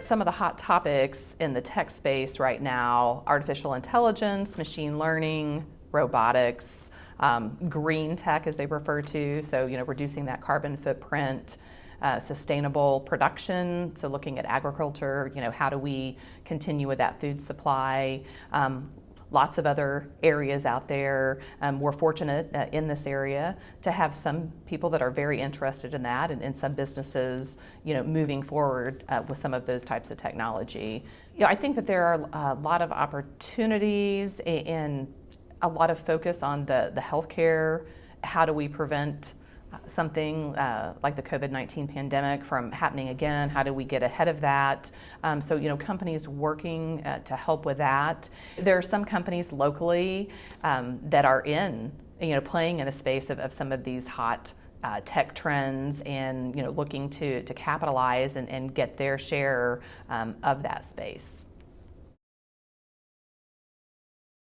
Some of the hot topics in the tech space right now: artificial intelligence, machine learning, robotics, green tech as they refer to, so reducing that carbon footprint, sustainable production, so looking at agriculture, how do we continue with that food supply, lots of other areas out there. We're fortunate in this area to have some people that are very interested in that, and some businesses moving forward with some of those types of technology. I think that there are a lot of opportunities and a lot of focus on the healthcare. How do we prevent something like the COVID-19 pandemic from happening again? How do we get ahead of that? So companies working to help with that. There are some companies locally that are playing in the space of some of these hot tech trends, and looking to capitalize and get their share of that space.